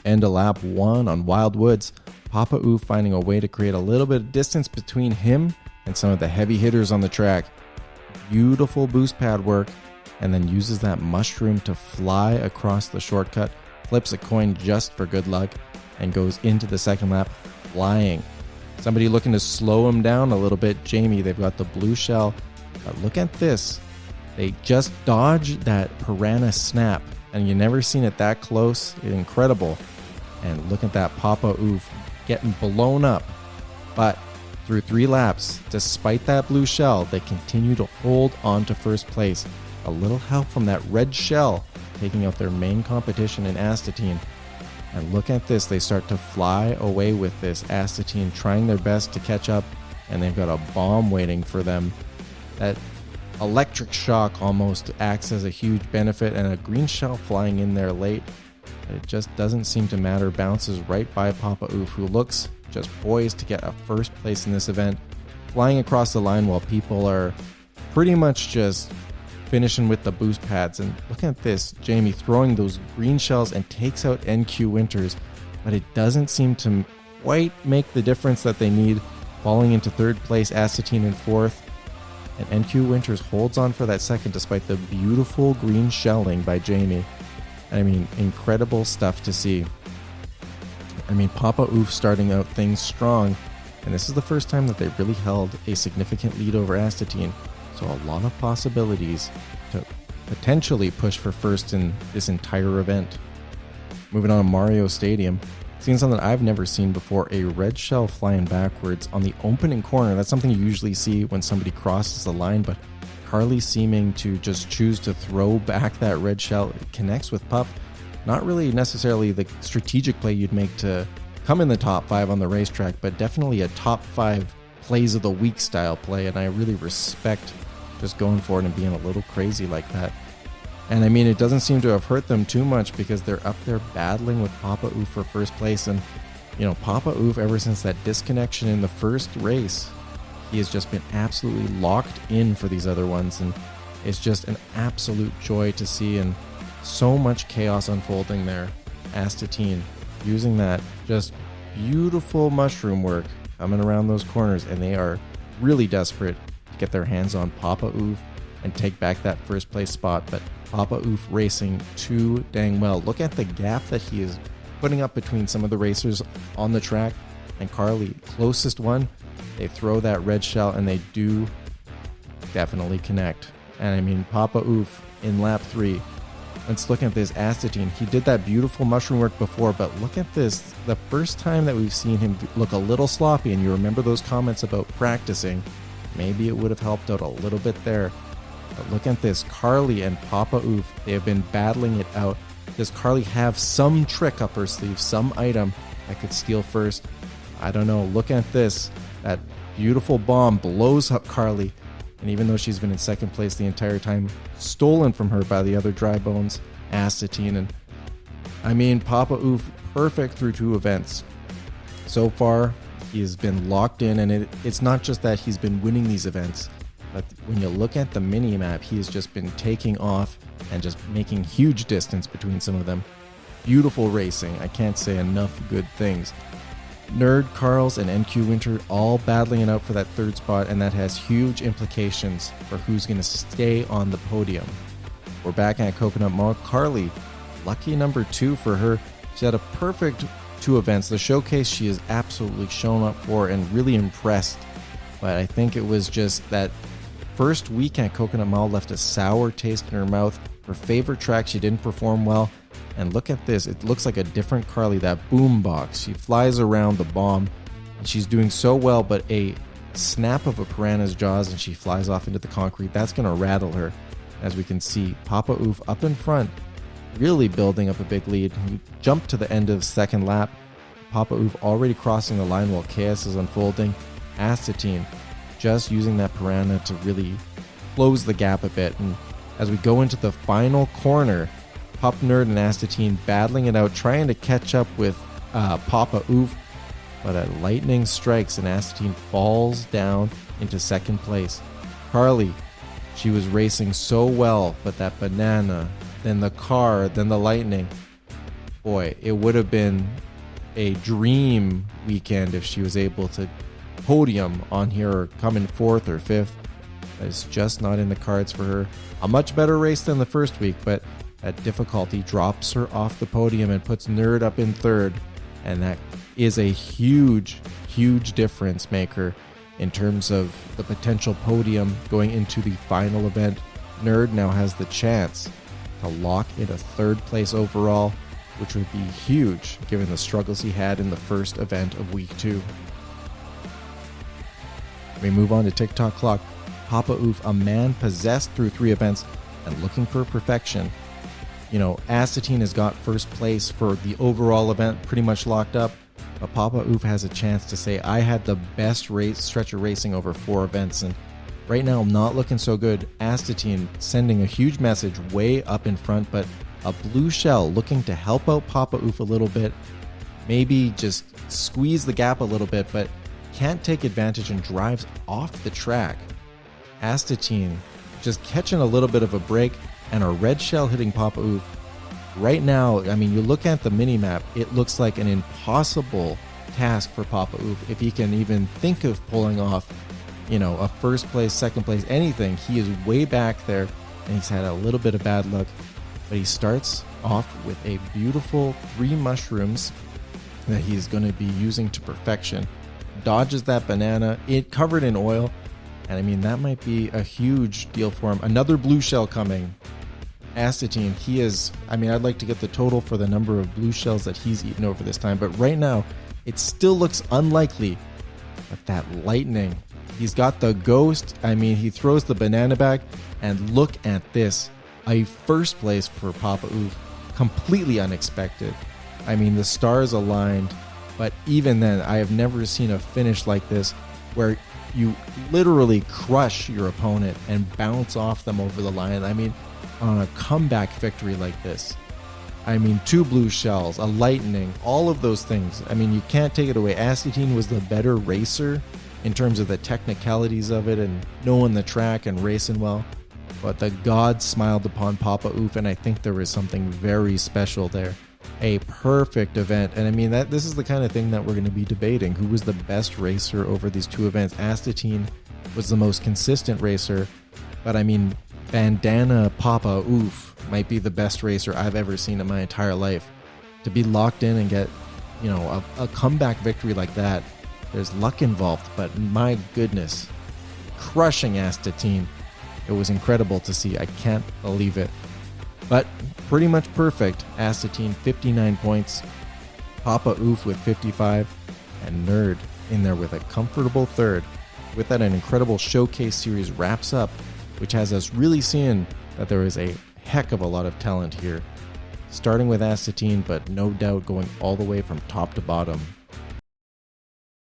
End of lap 1 on Wild Woods. Papa Oof finding a way to create a little bit of distance between him and some of the heavy hitters on the track. Beautiful boost pad work, and then uses that mushroom to fly across the shortcut, flips a coin just for good luck, and goes into the second lap flying. Somebody looking to slow him down a little bit, Jamie. They've got the blue shell. But look at this. They just dodged that piranha snap, and you never seen it that close. It's incredible. And look at that Papa Oof getting blown up. But through 3 laps, despite that blue shell, they continue to hold on to first place. A little help from that red shell taking out their main competition in Astatine. And look at this, they start to fly away with this. Astatine trying their best to catch up, and they've got a bomb waiting for them. That electric shock almost acts as a huge benefit, and a green shell flying in there late. It just doesn't seem to matter. Bounces right by Papa Oof, who looks just poised to get a first place in this event. Flying across the line while people are pretty much just finishing with the boost pads. And look at this, Jamie throwing those green shells and takes out NQ Winters, but it doesn't seem to quite make the difference that they need. Falling into third place, Astatine in fourth, and NQ Winters holds on for that second despite the beautiful green shelling by Jamie. I mean, incredible stuff to see. I mean, Papa Oof starting out things strong, and this is the first time that they really held a significant lead over Astatine. So a lot of possibilities to potentially push for first in this entire event. Moving on to Mario Stadium. Seeing something I've never seen before, a red shell flying backwards on the opening corner. That's something you usually see when somebody crosses the line, but Carly seeming to just choose to throw back that red shell. It connects with Pup. Not really necessarily the strategic play you'd make to come in the top 5 on the racetrack, but definitely a top 5 plays of the week style play, and I really respect just going for it and being a little crazy like that. And I mean, it doesn't seem to have hurt them too much because they're up there battling with Papa Oof for first place. And, you know, Papa Oof, ever since that disconnection in the first race, he has just been absolutely locked in for these other ones. And it's just an absolute joy to see, and so much chaos unfolding there. Astatine using that just beautiful mushroom work coming around those corners, and they are really desperate to get their hands on Papa Oof and take back that first place spot. But Papa Oof racing too dang well. Look at the gap that he is putting up between some of the racers on the track and Carly, closest one. They throw that red shell and they do definitely connect. And I mean, Papa Oof in lap 3. Let's look at this Astatine. He did that beautiful mushroom work before, but look at this. The first time that we've seen him look a little sloppy, and you remember those comments about practicing, maybe it would have helped out a little bit there. But look at this, Carly and Papa Oof, they have been battling it out. Does Carly have some trick up her sleeve, some item that could steal first? I don't know. Look at this. That beautiful bomb blows up Carly, and even though she's been in second place the entire time, stolen from her by the other dry bones, Astatine. And I mean, Papa Oof, perfect through 2 events. So far, he has been locked in, and it's not just that he's been winning these events, but when you look at the mini-map, he has just been taking off and just making huge distance between some of them. Beautiful racing. I can't say enough good things. Nerd, Carls, and NQ Winter all battling it out for that third spot, and that has huge implications for who's going to stay on the podium. We're back at Coconut Mall. Carly, lucky number 2 for her. She had a perfect 2 events. The showcase she has absolutely shown up for and really impressed, but I think it was just that first week at Coconut Mall left a sour taste in her mouth. Her favorite track, she didn't perform well. And look at this. It looks like a different Carly, that boom box. She flies around the bomb, and she's doing so well, but a snap of a piranha's jaws and she flies off into the concrete. That's going to rattle her. As we can see, Papa Oof up in front, really building up a big lead. He jumped to the end of second lap. Papa Oof already crossing the line while chaos is unfolding. Astatine just using that piranha to really close the gap a bit. And as we go into the final corner, Pup Nerd and Astatine battling it out, trying to catch up with Papa Oof, but a lightning strikes and Astatine falls down into second place. Carly, she was racing so well, but that banana, then the car, then the lightning. boy, it would have been a dream weekend if she was able to podium on here or come in 4th or 5th. It's just not in the cards for her. A much better race than the first week, but that difficulty drops her off the podium and puts Nerd up in 3rd. And that is a huge, huge difference maker in terms of the potential podium going into the final event. Nerd now has the chance to lock in a 3rd place overall, which would be huge given the struggles he had in the first event of week 2. We move on to TikTok Clock. Papa Oof, a man possessed through 3 events and looking for perfection. You know, Astatine has got first place for the overall event pretty much locked up, but Papa Oof has a chance to say, I had the best stretch of racing over 4 events, and right now not looking so good. Astatine sending a huge message way up in front, but a blue shell looking to help out Papa Oof a little bit, maybe just squeeze the gap a little bit, but can't take advantage and drives off the track. Astatine just catching a little bit of a break, and a red shell hitting Papa Oof. Right now, I mean, you look at the mini-map, it looks like an impossible task for Papa Oof. If he can even think of pulling off, you know, a first place, second place, anything, he is way back there, and he's had a little bit of bad luck. But he starts off with a beautiful 3 mushrooms that he's going to be using to perfection. Dodges that banana, it covered in oil. And I mean, that might be a huge deal for him. Another blue shell coming. Astatine, he is, I mean, I'd like to get the total for the number of blue shells that he's eaten over this time. But right now, it still looks unlikely. But that lightning, he's got the ghost. I mean, he throws the banana back. And look at this. A first place for Papa Oof. Completely unexpected. I mean, the stars aligned. But even then, I have never seen a finish like this where you literally crush your opponent and bounce off them over the line. I mean, on a comeback victory like this, I mean, 2 blue shells, a lightning, all of those things. I mean, you can't take it away. Astatine was the better racer in terms of the technicalities of it and knowing the track and racing well. But the gods smiled upon Papa Oof, and I think there was something very special there. A perfect event. And I mean, this is the kind of thing that we're going to be debating. Who was the best racer over these 2 events? Astatine was the most consistent racer, but I mean, Bandana Papa Oof might be the best racer I've ever seen in my entire life. To be locked in and get, you know, a comeback victory like that, there's luck involved, but my goodness, crushing Astatine. It was incredible to see. I can't believe it. But pretty much perfect. Astatine 59 points, Papa Oof with 55, and Nerd in there with a comfortable 3rd. With that, an incredible showcase series wraps up, which has us really seeing that there is a heck of a lot of talent here. Starting with Astatine, but no doubt going all the way from top to bottom.